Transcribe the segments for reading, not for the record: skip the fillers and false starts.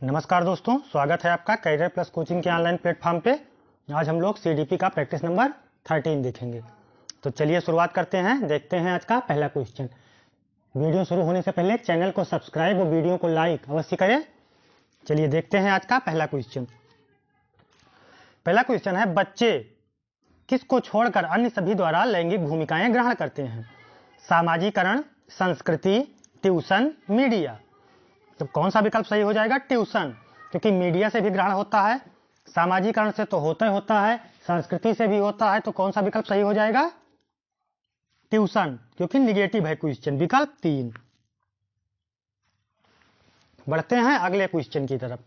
नमस्कार दोस्तों, स्वागत है आपका कैरियर प्लस कोचिंग के ऑनलाइन प्लेटफॉर्म पे। आज हम लोग सीडीपी का प्रैक्टिस नंबर 13 देखेंगे। तो चलिए शुरुआत करते हैं। देखते हैं आज का पहला क्वेश्चन। वीडियो शुरू होने से पहले चैनल को सब्सक्राइब और वीडियो को लाइक अवश्य करें। चलिए देखते हैं आज का पहला क्वेश्चन। पहला क्वेश्चन है, बच्चे किसको छोड़कर अन्य सभी द्वारा लैंगिक भूमिकाएं ग्रहण करते हैं? सामाजिकरण, संस्कृति, ट्यूशन, मीडिया। तो कौन सा विकल्प सही हो जाएगा? ट्यूशन, क्योंकि मीडिया से भी ग्रहण होता है, सामाजिकरण से तो होता है, संस्कृति से भी होता है। तो कौन सा विकल्प सही हो जाएगा? ट्यूशन, क्योंकि निगेटिव है क्वेश्चन। विकल्प 3। बढ़ते हैं अगले क्वेश्चन की तरफ।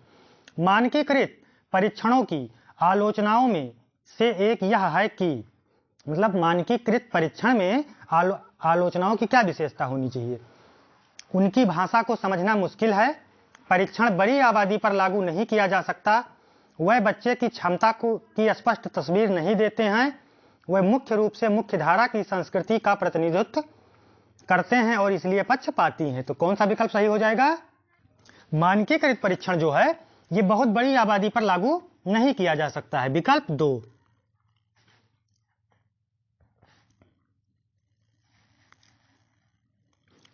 मानकीकृत परीक्षणों की आलोचनाओं में से एक यह है कि, मतलब मानकीकृत परीक्षण में आलोचनाओं की क्या विशेषता होनी चाहिए? उनकी भाषा को समझना मुश्किल है, परीक्षण बड़ी आबादी पर लागू नहीं किया जा सकता, वह बच्चे की क्षमता की स्पष्ट तस्वीर नहीं देते हैं, वह मुख्य रूप से मुख्य धारा की संस्कृति का प्रतिनिधित्व करते हैं और इसलिए पक्षपाती हैं। तो कौन सा विकल्प सही हो जाएगा? मानकीकृत परीक्षण जो है ये बहुत बड़ी आबादी पर लागू नहीं किया जा सकता है। विकल्प 2।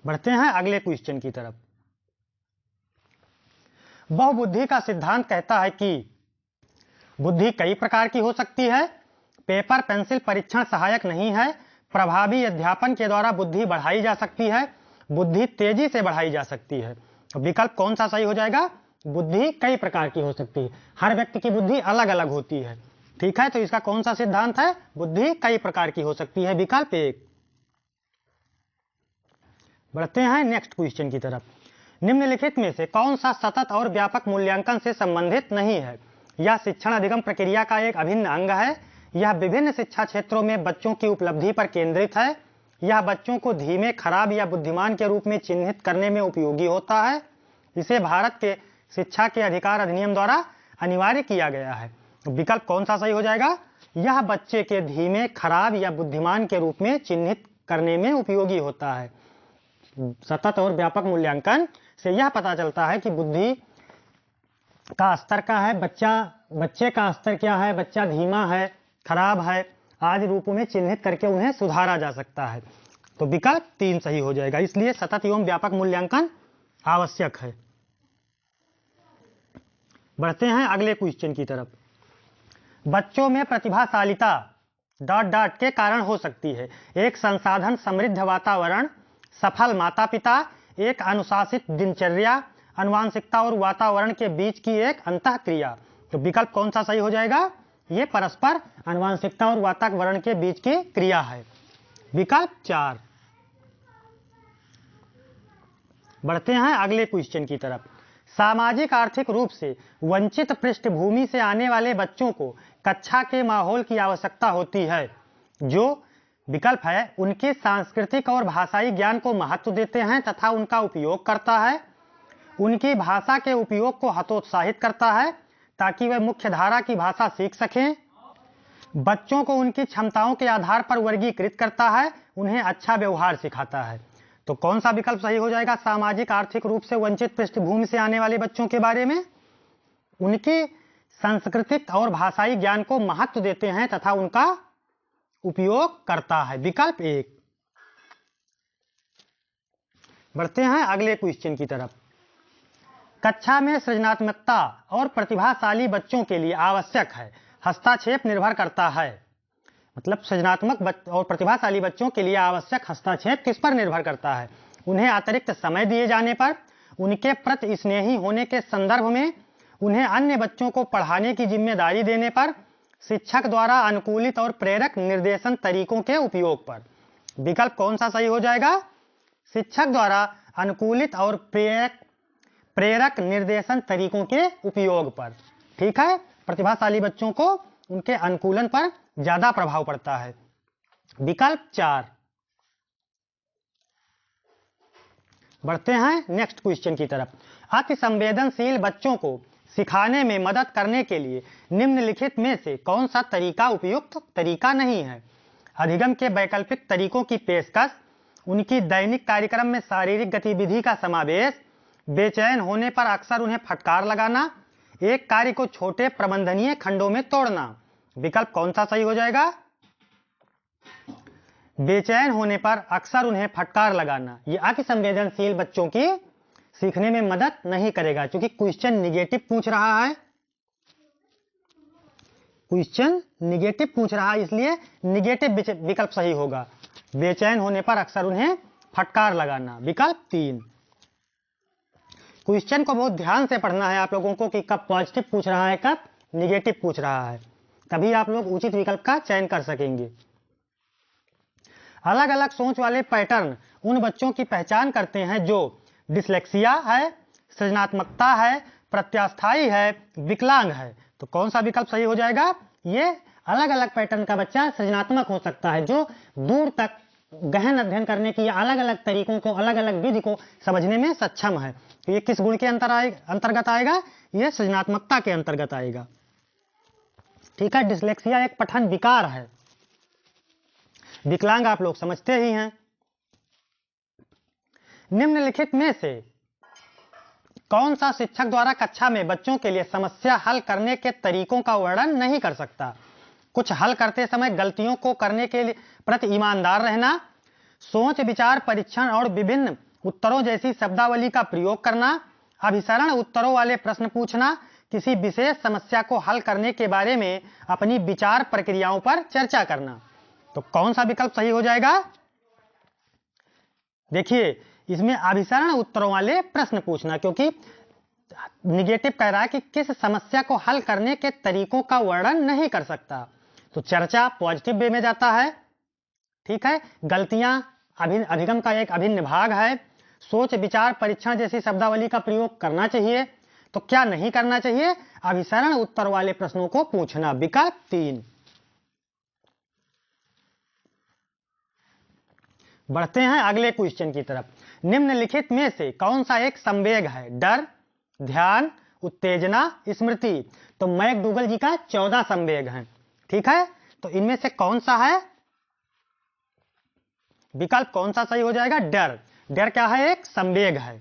बढ़ते हैं अगले क्वेश्चन की तरफ। बहुबुद्धि का सिद्धांत कहता है कि बुद्धि कई प्रकार की हो सकती है, पेपर पेंसिल परीक्षण सहायक नहीं है, प्रभावी अध्यापन के द्वारा बुद्धि बढ़ाई जा सकती है, बुद्धि तेजी से बढ़ाई जा सकती है। विकल्प कौन सा सही हो जाएगा? बुद्धि कई प्रकार की हो सकती है। हर व्यक्ति की बुद्धि अलग अलग होती है, ठीक है। तो इसका कौन सा सिद्धांत है? बुद्धि कई प्रकार की हो सकती है। विकल्प 1। बढ़ते हैं नेक्स्ट क्वेश्चन की तरफ। निम्नलिखित में से कौन सा सतत और व्यापक मूल्यांकन से संबंधित नहीं है? यह शिक्षण अधिगम प्रक्रिया का एक अभिन्न अंग है, यह विभिन्न शिक्षा क्षेत्रों में बच्चों की उपलब्धि पर केंद्रित है, यह बच्चों को धीमे, खराब या बुद्धिमान के रूप में चिन्हित करने में उपयोगी होता है, इसे भारत के शिक्षा के अधिकार अधिनियम द्वारा अनिवार्य किया गया है। विकल्प कौन सा सही हो जाएगा? यह बच्चे के धीमे, खराब या बुद्धिमान के रूप में चिन्हित करने में उपयोगी होता है। सतत और व्यापक मूल्यांकन से यह पता चलता है कि बुद्धि का स्तर क्या है, बच्चे का स्तर क्या है, बच्चा धीमा है, खराब है, आदि रूपों में चिन्हित करके उन्हें सुधारा जा सकता है। तो विकल्प 3 सही हो जाएगा। इसलिए सतत एवं व्यापक मूल्यांकन आवश्यक है। बढ़ते हैं अगले क्वेश्चन की तरफ। बच्चों में प्रतिभाशालिता ... के कारण हो सकती है। एक संसाधन समृद्ध वातावरण, सफल माता पिता, एक अनुशासित दिनचर्या, आनुवंशिकता और वातावरण के बीच की एक अंतःक्रिया। तो विकल्प कौन सा सही हो जाएगा? ये परस्पर आनुवंशिकता और वातावरण के बीच की क्रिया है। विकल्प 4। बढ़ते हैं अगले क्वेश्चन की तरफ। सामाजिक आर्थिक रूप से वंचित पृष्ठभूमि से आने वाले बच्चों को कक्षा के माहौल की आवश्यकता होती है जो, विकल्प है, उनके सांस्कृतिक और भाषाई ज्ञान को महत्व देते हैं तथा उनका उपयोग करता है, उनकी भाषा के उपयोग को हतोत्साहित करता है ताकि वे मुख्य धारा की भाषा सीख सकें, बच्चों को उनकी क्षमताओं के आधार पर वर्गीकृत करता है, उन्हें अच्छा व्यवहार सिखाता है। तो कौन सा विकल्प सही हो जाएगा? सामाजिक आर्थिक रूप से वंचित पृष्ठभूमि से आने वाले बच्चों के बारे में उनके सांस्कृतिक और भाषाई ज्ञान को महत्व देते हैं तथा उनका उपयोग करता है। विकल्प 1। बढ़ते हैं अगले क्वेश्चन की तरफ। कक्षा में सृजनात्मकता और प्रतिभाशाली बच्चों के लिए आवश्यक है, हस्तक्षेप निर्भर करता है। मतलब सृजनात्मक और प्रतिभाशाली बच्चों के लिए आवश्यक हस्तक्षेप किस पर निर्भर करता है? उन्हें अतिरिक्त समय दिए जाने पर, उनके प्रति स्नेही होने के संदर्भ में, उन्हें अन्य बच्चों को पढ़ाने की जिम्मेदारी देने पर, शिक्षक द्वारा अनुकूलित और प्रेरक निर्देशन तरीकों के उपयोग पर। विकल्प कौन सा सही हो जाएगा? शिक्षक द्वारा अनुकूलित और प्रेरक निर्देशन तरीकों के उपयोग पर, ठीक है। प्रतिभाशाली बच्चों को उनके अनुकूलन पर ज्यादा प्रभाव पड़ता है। विकल्प 4। बढ़ते हैं नेक्स्ट क्वेश्चन की तरफ। अति संवेदनशील बच्चों को सिखाने में मदद करने के लिए निम्नलिखित में से कौन सा तरीका उपयुक्त तरीका नहीं है? अधिगम के वैकल्पिक तरीकों की पेशकश, उनकी दैनिक कार्यक्रम में शारीरिक गतिविधि का समावेश, बेचैन होने पर अक्सर उन्हें फटकार लगाना, एक कार्य को छोटे प्रबंधनीय खंडों में तोड़ना। विकल्प कौन सा सही हो जाएगा? बेचैन होने पर अक्सर उन्हें फटकार लगाना। ये अति संवेदनशील बच्चों की सीखने में मदद नहीं करेगा, क्योंकि क्वेश्चन निगेटिव पूछ रहा है। क्वेश्चन निगेटिव पूछ रहा है, इसलिए निगेटिव विकल्प सही होगा। बेचैन होने पर अक्सर उन्हें फटकार लगाना। विकल्प 3। क्वेश्चन को बहुत ध्यान से पढ़ना है आप लोगों को कि कब पॉजिटिव पूछ रहा है, कब निगेटिव पूछ रहा है, तभी आप लोग उचित विकल्प का चयन कर सकेंगे। अलग अलग सोच वाले पैटर्न उन बच्चों की पहचान करते हैं जो डिसलेक्सिया है, सृजनात्मकता है, प्रत्यास्थायी है, विकलांग है। तो कौन सा विकल्प सही हो जाएगा? ये अलग अलग पैटर्न का बच्चा सृजनात्मक हो सकता है, जो दूर तक गहन अध्ययन करने की अलग अलग तरीकों को, अलग अलग विधि को समझने में सक्षम है। तो ये किस गुण के अंतर्गत आएगा? ये सृजनात्मकता के अंतर्गत आएगा। ठीक है, डिसलेक्सिया एक पठन विकार है, विकलांग आप लोग समझते ही हैं। निम्नलिखित में से कौन सा शिक्षक द्वारा कक्षा में बच्चों के लिए समस्या हल करने के तरीकों का वर्णन नहीं कर सकता? कुछ हल करते समय गलतियों को करने के लिए प्रति ईमानदार रहना, सोच विचार परीक्षण और विभिन्न उत्तरों जैसी शब्दावली का प्रयोग करना, अभिसरण उत्तरों वाले प्रश्न पूछना, किसी विशेष समस्या को हल करने के बारे में अपनी विचार प्रक्रियाओं पर चर्चा करना। तो कौन सा विकल्प सही हो जाएगा? देखिए, इसमें अभिसरण उत्तरों वाले प्रश्न पूछना, क्योंकि निगेटिव कह रहा है कि किस समस्या को हल करने के तरीकों का वर्णन नहीं कर सकता। तो चर्चा पॉजिटिव वे में जाता है। ठीक है, गलतियां अभिगम का एक अभिन्न भाग है। सोच विचार परीक्षण जैसी शब्दावली का प्रयोग करना चाहिए। तो क्या नहीं करना चाहिए? अभिसरण उत्तर वाले प्रश्नों को पूछना। विकल्प 3। बढ़ते हैं अगले क्वेश्चन की तरफ। निम्नलिखित में से कौन सा एक संवेग है? डर, ध्यान, उत्तेजना, स्मृति। तो मैकडूगल जी का 14 संवेग हैं। ठीक है, तो इनमें से कौन सा है? विकल्प कौन सा सही हो जाएगा? डर। डर क्या है? एक संवेग है।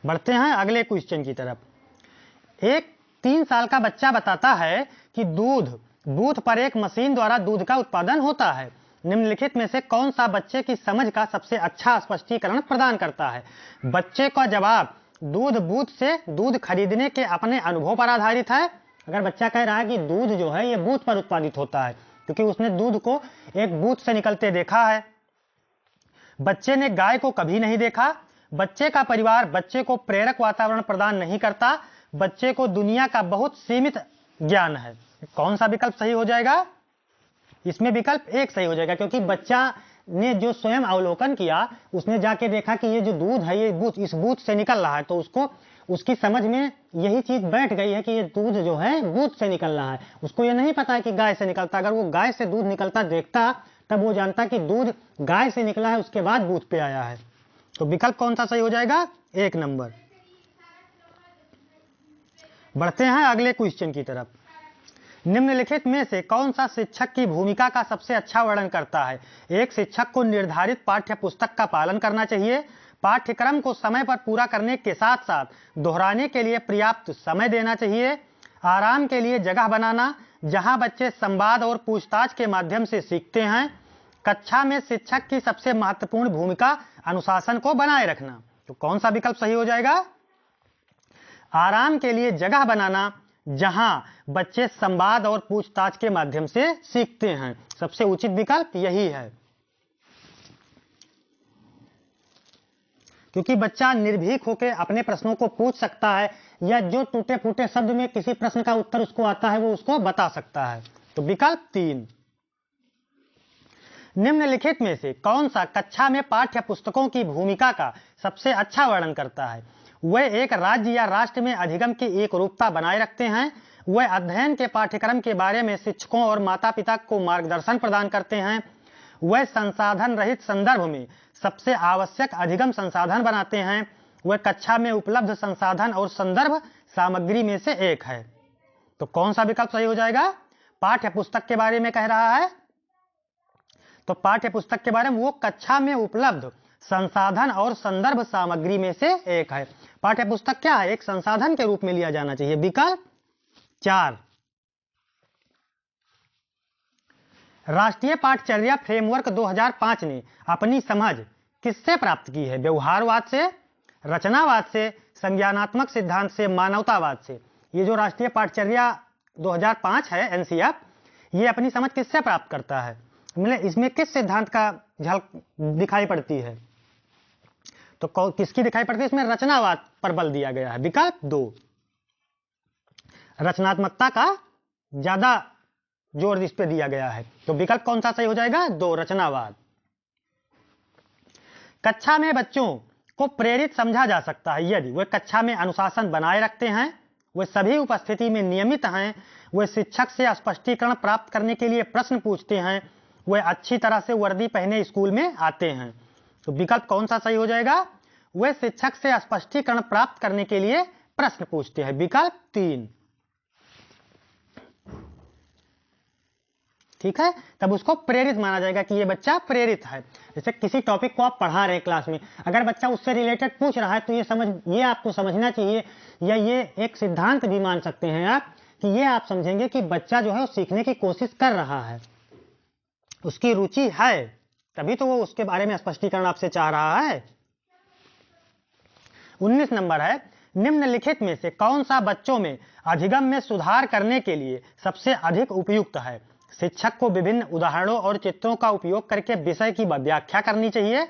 बढ़ते हैं अगले क्वेश्चन की तरफ। एक 3 साल का बच्चा बताता है कि दूध बूथ पर एक मशीन द्वारा दूध का उत्पादन होता है। निम्नलिखित में से कौन सा बच्चे की समझ का सबसे अच्छा स्पष्टीकरण प्रदान करता है? बच्चे का जवाब दूध बूथ से दूध खरीदने के अपने अनुभव पर आधारित है। अगर बच्चा कह रहा है कि दूध जो है ये बूथ पर उत्पादित होता है, क्योंकि उसने दूध को एक बूथ से निकलते देखा है। बच्चे ने गाय को कभी नहीं देखा। बच्चे का परिवार बच्चे को प्रेरक वातावरण प्रदान नहीं करता। बच्चे को दुनिया का बहुत सीमित ज्ञान है। कौन सा विकल्प सही हो जाएगा? इसमें विकल्प 1 सही हो जाएगा, क्योंकि बच्चा ने जो स्वयं अवलोकन किया, उसने जाके देखा कि ये जो दूध है ये बूथ, इस बूथ से निकल रहा है, तो उसको उसकी समझ में यही चीज बैठ गई है कि ये दूध जो है बूथ से निकल रहा है। उसको ये नहीं पता है कि गाय से निकलता। अगर वो गाय से दूध निकलता देखता, तब वो जानता कि दूध गाय से निकला है, उसके बाद बूथ पे आया है। तो विकल्प कौन सा सही हो जाएगा? 1 नंबर। बढ़ते हैं अगले क्वेश्चन की तरफ। निम्नलिखित में से कौन सा शिक्षक की भूमिका का सबसे अच्छा वर्णन करता है? एक शिक्षक को निर्धारित पाठ्य पुस्तक का पालन करना चाहिए। पाठ्यक्रम को समय पर पूरा करने के साथ साथ दोहराने के लिए पर्याप्त समय देना चाहिए। आराम के लिए जगह बनाना जहां बच्चे संवाद और पूछताछ के माध्यम से सीखते हैं। कक्षा में शिक्षक की सबसे महत्वपूर्ण भूमिका अनुशासन को बनाए रखना। तो कौन सा विकल्प सही हो जाएगा? आराम के लिए जगह बनाना जहां बच्चे संवाद और पूछताछ के माध्यम से सीखते हैं। सबसे उचित विकल्प यही है, क्योंकि बच्चा निर्भीक होकर अपने प्रश्नों को पूछ सकता है, या जो टूटे फूटे शब्द में किसी प्रश्न का उत्तर उसको आता है वो उसको बता सकता है। तो विकल्प 3। निम्नलिखित में से कौन सा कक्षा में पाठ्य पुस्तकों की भूमिका का सबसे अच्छा वर्णन करता है? वह एक राज्य या राष्ट्र में अधिगम की एक रूपता बनाए रखते हैं। वह अध्ययन के पाठ्यक्रम के बारे में शिक्षकों और माता पिता को मार्गदर्शन प्रदान करते हैं। वह संसाधन रहित संदर्भ में सबसे आवश्यक अधिगम संसाधन बनाते हैं। वह कक्षा में उपलब्ध संसाधन और संदर्भ सामग्री में से एक है। तो कौन सा विकल्प सही हो जाएगा? पाठ्य पुस्तक के बारे में कह रहा है, तो पाठ्य पुस्तक के बारे में वो कक्षा में उपलब्ध संसाधन और संदर्भ सामग्री में से एक है। पाठ्य पुस्तक क्या है? एक संसाधन के रूप में लिया जाना चाहिए। विकल्प 4। राष्ट्रीय पाठचर्या फ्रेमवर्क 2005 ने अपनी समझ किससे प्राप्त की है? व्यवहारवाद से, रचनावाद से, संज्ञानात्मक सिद्धांत से, मानवतावाद से। ये जो राष्ट्रीय पाठचर्या 2005 है एनसीएफ, ये अपनी समझ किससे प्राप्त करता है? मतलब इसमें किस सिद्धांत का झलक दिखाई पड़ती है? तो किसकी दिखाई पड़ती है? इसमें रचनावाद पर बल दिया गया है। विकल्प 2। रचनात्मकता का ज्यादा जोर इस पे दिया गया है। तो विकल्प कौन सा सही हो जाएगा? 2, रचनावाद। कक्षा में बच्चों को प्रेरित समझा जा सकता है यदि वे कक्षा में अनुशासन बनाए रखते हैं, वे सभी उपस्थिति में नियमित हैं, वे शिक्षक से स्पष्टीकरण प्राप्त करने के लिए प्रश्न पूछते हैं, वे अच्छी तरह से वर्दी पहने स्कूल में आते हैं। तो विकल्प कौन सा सही हो जाएगा? वे शिक्षक से स्पष्टीकरण प्राप्त करने के लिए प्रश्न पूछते हैं। विकल्प 3। ठीक है, तब उसको प्रेरित माना जाएगा कि ये बच्चा प्रेरित है। जैसे किसी टॉपिक को आप पढ़ा रहे हैं क्लास में, अगर बच्चा उससे रिलेटेड पूछ रहा है तो ये आपको समझना चाहिए, या ये एक सिद्धांत भी मान सकते हैं आप कि ये आप समझेंगे कि बच्चा जो है वो सीखने की कोशिश कर रहा है, उसकी रुचि है, तभी तो वो उसके बारे में स्पष्टीकरण आपसे चाह रहा है। 19 नंबर है, निम्नलिखित में से कौन सा बच्चों में अधिगम में सुधार करने के लिए सबसे अधिक उपयुक्त है? शिक्षक को विभिन्न उदाहरणों और चित्रों का उपयोग करके विषय की व्याख्या करनी चाहिए,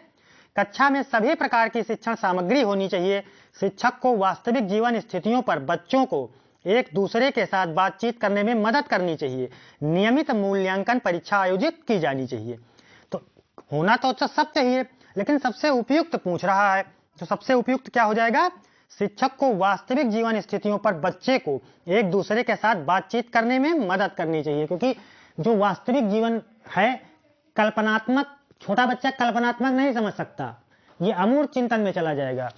कक्षा में सभी प्रकार की शिक्षण सामग्री होनी चाहिए, शिक्षक को वास्तविक जीवन स्थितियों पर बच्चों को एक दूसरे के साथ बातचीत करने में मदद करनी चाहिए, नियमित मूल्यांकन परीक्षा आयोजित की जानी चाहिए। तो होना तो सब चाहिए, लेकिन सबसे उपयुक्त पूछ रहा है, तो सबसे उपयुक्त क्या हो जाएगा? शिक्षक को वास्तविक जीवन स्थितियों पर बच्चे को एक दूसरे के साथ बातचीत करने में मदद करनी चाहिए, क्योंकि जो वास्तविक जीवन है कल्पनात्मक, छोटा बच्चा कल्पनात्मक नहीं समझ सकता, ये अमूर्त चिंतन में चला जाएगा।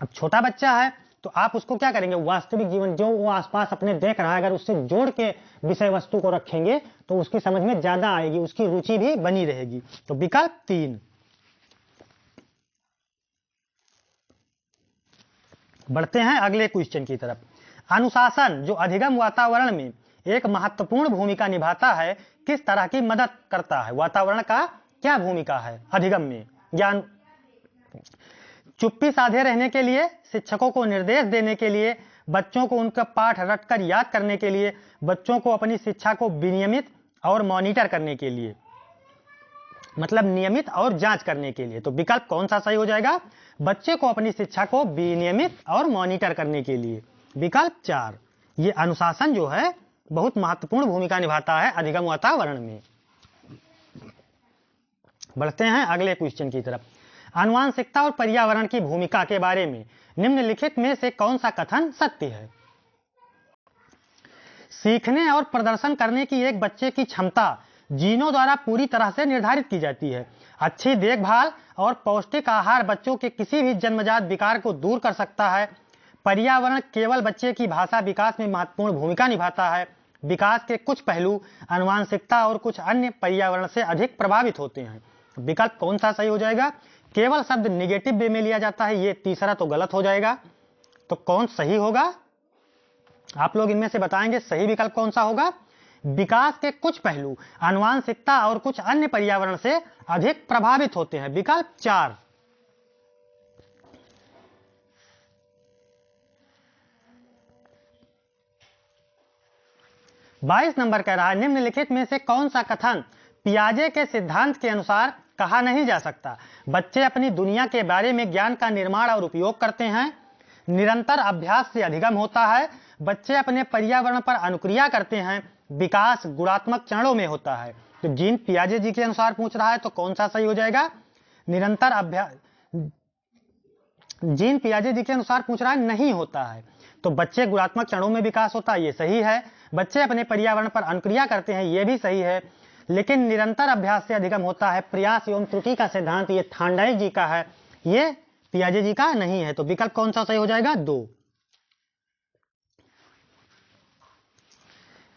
अब छोटा बच्चा है तो आप उसको क्या करेंगे? वास्तविक जीवन जो वो आसपास अपने देख रहा है, अगर उससे जोड़ के विषय वस्तु को रखेंगे तो उसकी समझ में ज्यादा आएगी, उसकी रुचि भी बनी रहेगी। तो विकल्प 3। बढ़ते हैं अगले क्वेश्चन की तरफ। अनुशासन जो अधिगम वातावरण में एक महत्वपूर्ण भूमिका निभाता है, किस तरह की मदद करता है? वातावरण का क्या भूमिका है अधिगम में? ज्ञान, चुप्पी साधे रहने के लिए, शिक्षकों को निर्देश देने के लिए, बच्चों को उनका पाठ रटकर याद करने के लिए, बच्चों को अपनी शिक्षा को विनियमित और मॉनिटर करने के लिए, मतलब नियमित और जांच करने के लिए। तो विकल्प कौन सा सही हो जाएगा? बच्चे को अपनी शिक्षा को विनियमित और मॉनिटर करने के लिए। विकल्प 4। ये अनुशासन जो है बहुत महत्वपूर्ण भूमिका निभाता है अधिगम वातावरण में। बढ़ते हैं अगले क्वेश्चन की तरफ। आनुवांशिकता और पर्यावरण की भूमिका के बारे में निम्नलिखित में से कौन सा कथन सत्य है? सीखने और प्रदर्शन करने की एक बच्चे की क्षमता जीनों द्वारा पूरी तरह से निर्धारित की जाती है। अच्छी देखभाल और पौष्टिक आहार बच्चों के किसी भी जन्मजात विकार को दूर कर सकता है। पर्यावरण केवल बच्चे की भाषा विकास में महत्वपूर्ण भूमिका निभाता है। विकास के कुछ पहलू आनुवांशिकता और कुछ अन्य पर्यावरण से अधिक प्रभावित होते हैं। विकल्प कौन सा सही हो जाएगा? केवल शब्द निगेटिव वे में लिया जाता है, ये तीसरा तो गलत हो जाएगा। तो कौन सही होगा? आप लोग इनमें से बताएंगे सही विकल्प कौन सा होगा? विकास के कुछ पहलू आनुवांशिकता और कुछ अन्य पर्यावरण से अधिक प्रभावित होते हैं। विकल्प 4। बाईस नंबर कह रहा है, निम्नलिखित में से कौन सा कथन पियाजे के सिद्धांत के अनुसार कहा नहीं जा सकता? बच्चे अपनी दुनिया के बारे में ज्ञान का निर्माण और उपयोग करते हैं, निरंतर अभ्यास से अधिगम होता है, बच्चे अपने पर्यावरण पर अनुक्रिया करते हैं, विकास गुणात्मक चरणों में होता है। तो जीन पियाजे जी के अनुसार पूछ रहा है, तो कौन सा सही हो जाएगा? निरंतर अभ्यास। जीन पियाजे जी के अनुसार पूछ रहा है नहीं होता है, तो बच्चे गुणात्मक चरणों में विकास होता है, ये सही है। बच्चे अपने पर्यावरण पर अनुक्रिया करते हैं, ये भी सही है। लेकिन निरंतर अभ्यास से अधिगम होता है, प्रयास एवं त्रुटि का सिद्धांत ये थांडाई जी का है, ये पियाजे जी का नहीं है। तो विकल्प कौन सा सही हो जाएगा? 2।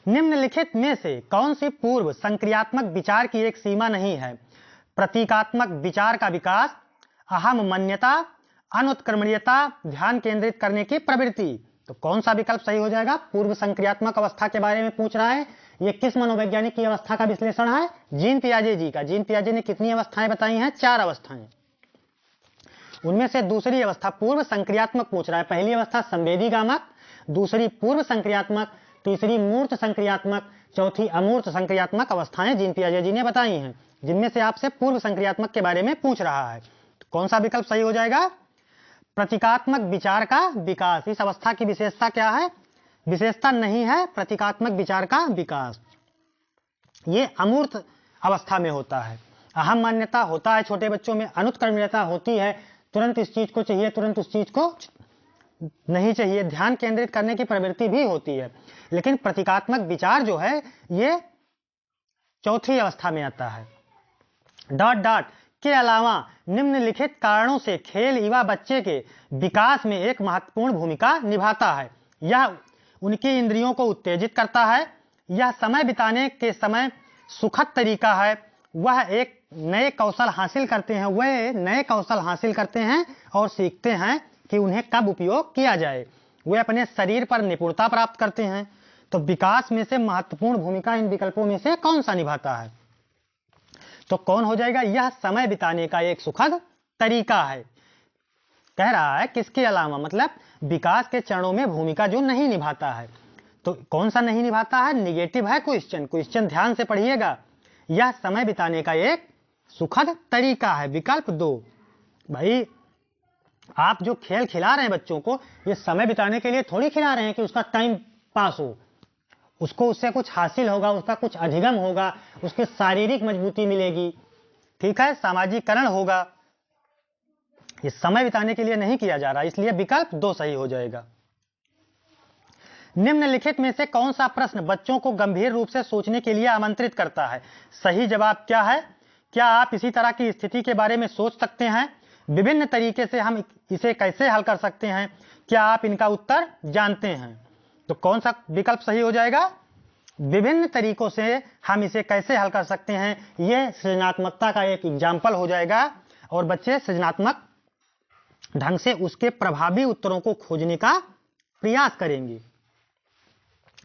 निम्नलिखित में से कौन सी पूर्व संक्रियात्मक विचार की एक सीमा नहीं है? प्रतीकात्मक विचार का विकास, अहम मन्यता, अनुत्क्रमणीयता, ध्यान केंद्रित करने की प्रवृत्ति। तो कौन सा विकल्प सही हो जाएगा? पूर्व संक्रियात्मक अवस्था के बारे में पूछ रहा है। ये किस मनोवैज्ञानिक की अवस्था का विश्लेषण है? जीन पियाजे जी का। जीन पियाजे ने कितनी अवस्थाएं बताई हैं? 4 अवस्थाएं। उनमें से दूसरी अवस्था पूर्व संक्रियात्मक पूछ रहा है। पहली अवस्था संवेदीगामक, दूसरी पूर्व संक्रियात्मक, तीसरी मूर्त संक्रियात्मक, चौथी अमूर्त संक्रियात्मक अवस्थाएं जीन पियाजे जी ने बताई हैं, जिनमें से आपसे पूर्व संक्रियात्मक के बारे में पूछ रहा है। तो कौन सा विकल्प सही हो जाएगा? प्रतीकात्मक विचार का विकास। इस अवस्था की विशेषता क्या है? विशेषता नहीं है प्रतीकात्मक विचार का विकास। ये अमूर्त अवस्था में होता है। अहम मान्यता होता है छोटे बच्चों में, अनुत्क्रमणीयता होती है, तुरंत इस चीज को चाहिए, तुरंत उस चीज को नहीं चाहिए, ध्यान केंद्रित करने की प्रवृत्ति भी होती है। लेकिन प्रतीकात्मक विचार जो है ये चौथी अवस्था में आता है। डॉट डॉट के अलावा निम्नलिखित कारणों से खेल युवा बच्चे के विकास में एक महत्वपूर्ण भूमिका निभाता है। यह उनकी इंद्रियों को उत्तेजित करता है, यह समय बिताने के समय सुखद तरीका है, वह एक नए कौशल हासिल करते हैं, वे नए कौशल हासिल करते हैं और सीखते हैं कि उन्हें कब उपयोग किया जाए, वे अपने शरीर पर निपुणता प्राप्त करते हैं। तो विकास में से महत्वपूर्ण भूमिका इन विकल्पों में से कौन सा निभाता है? तो कौन हो जाएगा? यह समय बिताने का एक सुखद तरीका है। कह रहा है किसके अलावा, मतलब विकास के चरणों में भूमिका जो नहीं निभाता है। तो कौन सा नहीं निभाता है? निगेटिव है क्वेश्चन, क्वेश्चन ध्यान से पढ़िएगा। यह समय बिताने का एक सुखद तरीका है, विकल्प 2। भाई आप जो खेल खिला रहे हैं बच्चों को, ये समय बिताने के लिए थोड़ी खिला रहे हैं कि उसका टाइम पास हो, उसको उससे कुछ हासिल होगा, उसका कुछ अधिगम होगा, उसके शारीरिक मजबूती मिलेगी, ठीक है, सामाजिकरण होगा। ये समय बिताने के लिए नहीं किया जा रहा, इसलिए विकल्प 2 सही हो जाएगा। निम्नलिखित में से कौन सा प्रश्न बच्चों को गंभीर रूप से सोचने के लिए आमंत्रित करता है? सही जवाब क्या है? क्या आप इसी तरह की स्थिति के बारे में सोच सकते हैं? विभिन्न तरीके से हम इसे कैसे हल कर सकते हैं? क्या आप इनका उत्तर जानते हैं? तो कौन सा विकल्प सही हो जाएगा? विभिन्न तरीकों से हम इसे कैसे हल कर सकते हैं, यह सृजनात्मकता का एक एग्जाम्पल हो जाएगा और बच्चे सृजनात्मक ढंग से उसके प्रभावी उत्तरों को खोजने का प्रयास करेंगे।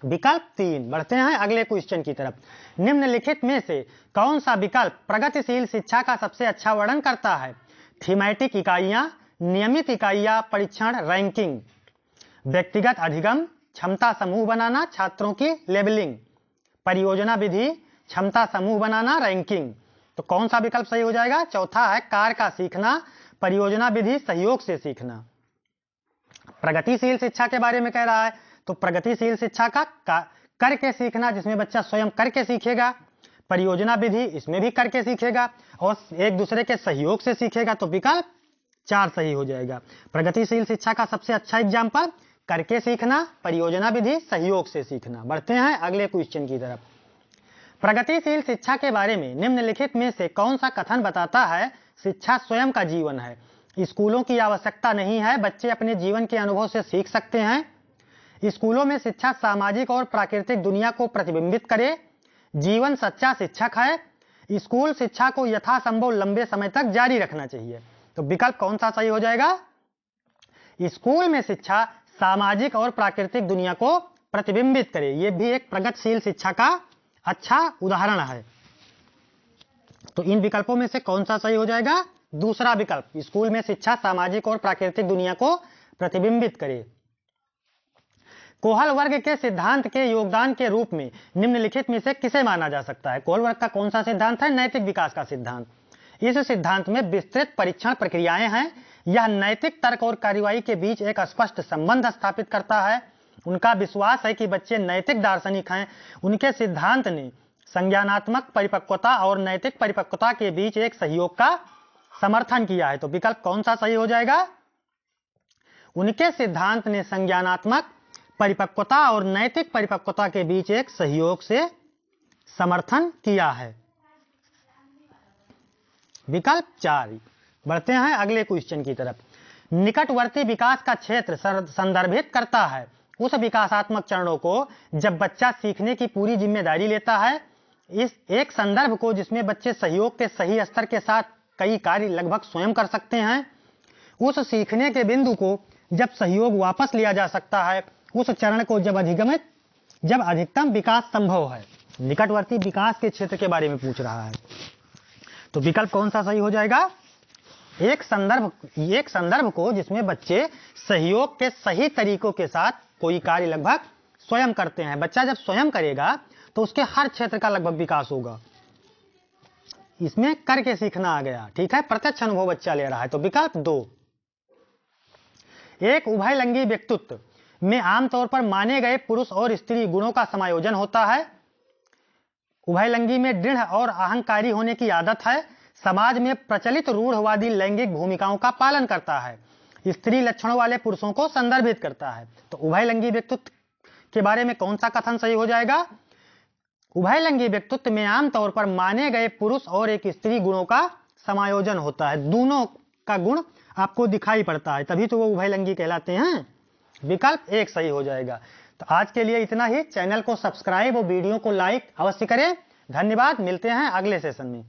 विकल्प 3। बढ़ते हैं अगले क्वेश्चन की तरफ। निम्नलिखित में से कौन सा विकल्प प्रगतिशील शिक्षा का सबसे अच्छा वर्णन करता है? थीमेटिक इकाइयां, नियमित इकाइयां, परीक्षण, रैंकिंग, व्यक्तिगत अधिगम, क्षमता समूह बनाना, छात्रों की लेबलिंग, परियोजना विधि, क्षमता समूह बनाना, रैंकिंग। तो कौन सा विकल्प सही हो जाएगा? चौथा है कार्य का सीखना, परियोजना विधि, सहयोग से सीखना। प्रगतिशील शिक्षा के बारे में कह रहा है, तो प्रगतिशील शिक्षा का करके सीखना, जिसमें बच्चा स्वयं करके सीखेगा, परियोजना विधि, इसमें भी करके सीखेगा और एक दूसरे के सहयोग से सीखेगा। तो विकल्प 4 सही हो जाएगा। प्रगतिशील शिक्षा का सबसे अच्छा एग्जाम्पल करके सीखना, परियोजना विधि, सहयोग से सीखना। बढ़ते हैं अगले क्वेश्चन की तरफ। प्रगतिशील शिक्षा के बारे में निम्नलिखित में से कौन सा कथन बताता है शिक्षा स्वयं का जीवन है? स्कूलों की आवश्यकता नहीं है, बच्चे अपने जीवन के अनुभव से सीख सकते हैं। स्कूलों में शिक्षा सामाजिक और प्राकृतिक दुनिया को प्रतिबिंबित करे। जीवन सच्चा शिक्षक है। स्कूल शिक्षा को यथासंभव लंबे समय तक जारी रखना चाहिए। तो विकल्प कौन सा सही हो जाएगा? स्कूल में शिक्षा सामाजिक और प्राकृतिक दुनिया को प्रतिबिंबित करे। यह भी एक प्रगतिशील शिक्षा का अच्छा उदाहरण है। तो इन विकल्पों में से कौन सा सही हो जाएगा? दूसरा विकल्प, स्कूल में शिक्षा सामाजिक और प्राकृतिक दुनिया को प्रतिबिंबित करे। कोहल वर्ग के सिद्धांत के योगदान के रूप में निम्नलिखित में से किसे माना जा सकता है? कोहल वर्ग का कौन सा सिद्धांत है? नैतिक विकास का सिद्धांत। इस सिद्धांत में विस्तृत परीक्षण प्रक्रियाएं हैं। यह नैतिक तर्क और कार्रवाई के बीच एक स्पष्ट संबंध स्थापित करता है। उनका विश्वास है कि बच्चे नैतिक दार्शनिक हैं। उनके सिद्धांत ने संज्ञानात्मक परिपक्वता और नैतिक परिपक्वता के बीच एक सहयोग का समर्थन किया है। तो विकल्प कौन सा सही हो जाएगा? उनके सिद्धांत ने संज्ञानात्मक परिपक्वता और नैतिक परिपक्वता के बीच एक सहयोग से समर्थन किया है। विकल्प 4। बढ़ते हैं अगले क्वेश्चन की तरफ। निकटवर्ती विकास का क्षेत्र संदर्भित करता है उस विकासात्मक चरणों को जब बच्चा सीखने की पूरी जिम्मेदारी लेता है। इस एक संदर्भ को जिसमें बच्चे सहयोग के सही स्तर के साथ कई कार्य लगभग स्वयं कर सकते हैं। उस सीखने के बिंदु को जब सहयोग वापस लिया जा सकता है, उस चरण को जब अधिकतम विकास संभव है। निकटवर्ती विकास के क्षेत्र के बारे में पूछ रहा है, तो विकल्प कौन सा सही हो जाएगा? एक संदर्भ को जिसमें बच्चे सहयोग के सही तरीकों के साथ कोई कार्य लगभग स्वयं करते हैं। बच्चा जब स्वयं करेगा तो उसके हर क्षेत्र का लगभग विकास होगा। इसमें करके सीखना आ गया, ठीक है, प्रत्यक्ष अनुभव बच्चा ले रहा है। तो विकल्प 2। एक उभयलिंगी व्यक्तित्व में आमतौर पर माने गए पुरुष और स्त्री गुणों का समायोजन होता है। उभयलिंगी में दृढ़ और अहंकारी होने की आदत है, समाज में प्रचलित रूढ़वादी लैंगिक भूमिकाओं का पालन करता है, स्त्री लक्षणों वाले पुरुषों को संदर्भित करता है। तो उभयलिंगी व्यक्तित्व के बारे में कौन सा कथन सही हो जाएगा? उभयलिंगी व्यक्तित्व में आमतौर पर माने गए पुरुष और एक स्त्री गुणों का समायोजन होता है। दोनों का गुण आपको दिखाई पड़ता है, तभी तो वो उभयलिंगी कहलाते हैं। विकल्प 1 सही हो जाएगा। तो आज के लिए इतना ही। चैनल को सब्सक्राइब और वीडियो को लाइक अवश्य करें। धन्यवाद। मिलते हैं अगले सेशन में।